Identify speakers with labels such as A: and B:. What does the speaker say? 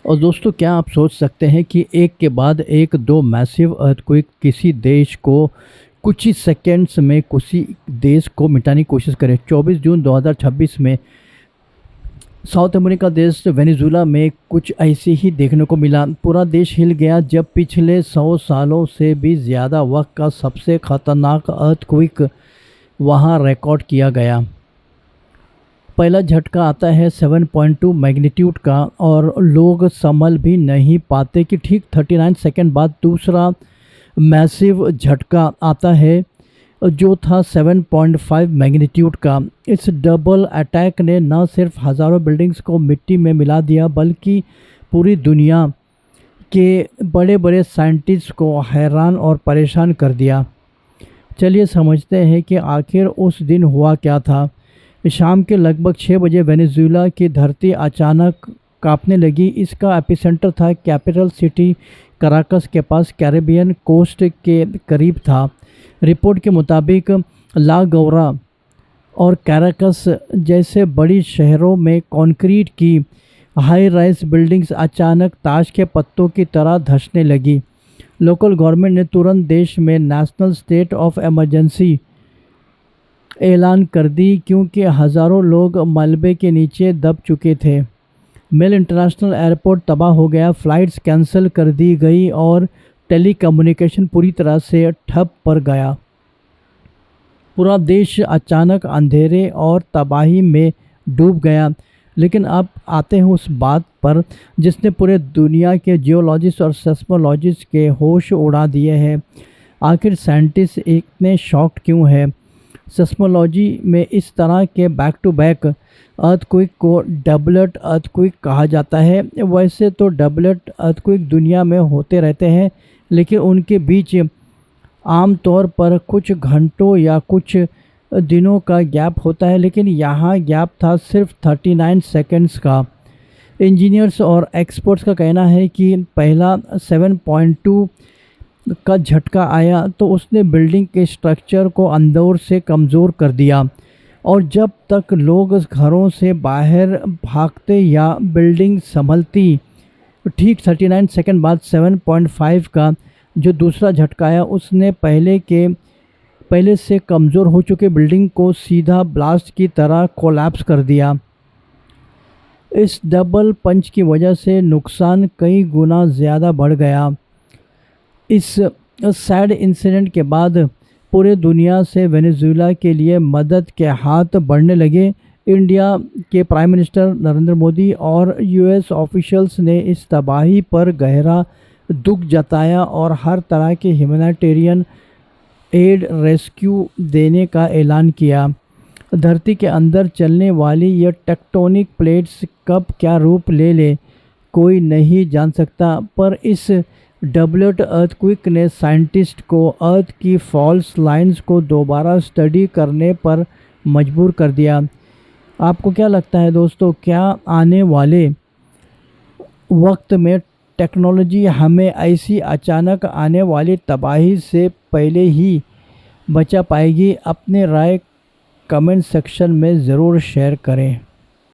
A: और दोस्तों, क्या आप सोच सकते हैं कि एक के बाद एक दो मैसिव अर्थक्वेक किसी देश को कुछ ही सेकेंड्स में किसी देश को मिटाने की कोशिश करें। 24 जून 2026 में साउथ अमेरिका देश वेनेजुएला में कुछ ऐसे ही देखने को मिला। पूरा देश हिल गया जब पिछले 100 सालों से भी ज़्यादा वक्त का सबसे खतरनाक अर्थक्वेक वहां रिकॉर्ड किया गया। पहला झटका आता है 7.2 मैग्नीट्यूड का और लोग संभल भी नहीं पाते कि ठीक 39 सेकंड बाद दूसरा मैसिव झटका आता है जो था 7.5 मैग्नीट्यूड का। इस डबल अटैक ने न सिर्फ हज़ारों बिल्डिंग्स को मिट्टी में मिला दिया बल्कि पूरी दुनिया के बड़े बड़े साइंटिस्ट को हैरान और परेशान कर दिया। चलिए समझते हैं कि आखिर उस दिन हुआ क्या था। शाम के लगभग 6 बजे वेनेजुएला की धरती अचानक कांपने लगी। इसका एपिसेंटर था कैपिटल सिटी कराकस के पास, कैरेबियन कोस्ट के करीब था। रिपोर्ट के मुताबिक ला गौरा और कैराकस जैसे बड़ी शहरों में कंक्रीट की हाई राइज बिल्डिंग्स अचानक ताश के पत्तों की तरह धंसने लगी। लोकल गवर्नमेंट ने तुरंत देश में नेशनल स्टेट ऑफ इमरजेंसी ऐलान कर दी क्योंकि हज़ारों लोग मलबे के नीचे दब चुके थे। मेल इंटरनेशनल एयरपोर्ट तबाह हो गया, फ़्लाइट्स कैंसिल कर दी गई और टेलीकम्युनिकेशन पूरी तरह से ठप पड़ गया। पूरा देश अचानक अंधेरे और तबाही में डूब गया। लेकिन अब आते हैं उस बात पर जिसने पूरे दुनिया के जियोलॉजिस्ट और सेस्मोलॉजिस्ट के होश उड़ा दिए हैं। आखिर साइंटिस्ट इतने शॉक्ड क्यों है? सेस्मोलॉजी में इस तरह के बैक टू बैक अर्थक्वेक को डबलट अर्थक्वेक कहा जाता है। वैसे तो डबलट अर्थक्वेक दुनिया में होते रहते हैं, लेकिन उनके बीच आमतौर पर कुछ घंटों या कुछ दिनों का गैप होता है, लेकिन यहाँ गैप था सिर्फ 39 सेकंड्स का। इंजीनियर्स और एक्सपर्ट्स का कहना है कि पहला 7.2 का झटका आया तो उसने बिल्डिंग के स्ट्रक्चर को अंदर से कमज़ोर कर दिया, और जब तक लोग घरों से बाहर भागते या बिल्डिंग संभलती, ठीक 39 सेकंड बाद 7.5 का जो दूसरा झटका आया उसने पहले से कमज़ोर हो चुके बिल्डिंग को सीधा ब्लास्ट की तरह कोलैप्स कर दिया। इस डबल पंच की वजह से नुकसान कई गुना ज़्यादा बढ़ गया। इस सैड इंसिडेंट के बाद पूरे दुनिया से वेनेजुएला के लिए मदद के हाथ बढ़ने लगे। इंडिया के प्राइम मिनिस्टर नरेंद्र मोदी और यूएस ऑफिशियल्स ने इस तबाही पर गहरा दुख जताया और हर तरह के ह्यूमैनिटेरियन एड रेस्क्यू देने का ऐलान किया। धरती के अंदर चलने वाली ये टेक्टोनिक प्लेट्स कब क्या रूप ले कोई नहीं जान सकता, पर इस डबलट अर्थक्वेक ने साइंटिस्ट को अर्थ की फॉल्स लाइंस को दोबारा स्टडी करने पर मजबूर कर दिया। आपको क्या लगता है दोस्तों, क्या आने वाले वक्त में टेक्नोलॉजी हमें ऐसी अचानक आने वाली तबाही से पहले ही बचा पाएगी? अपने राय कमेंट सेक्शन में ज़रूर शेयर करें।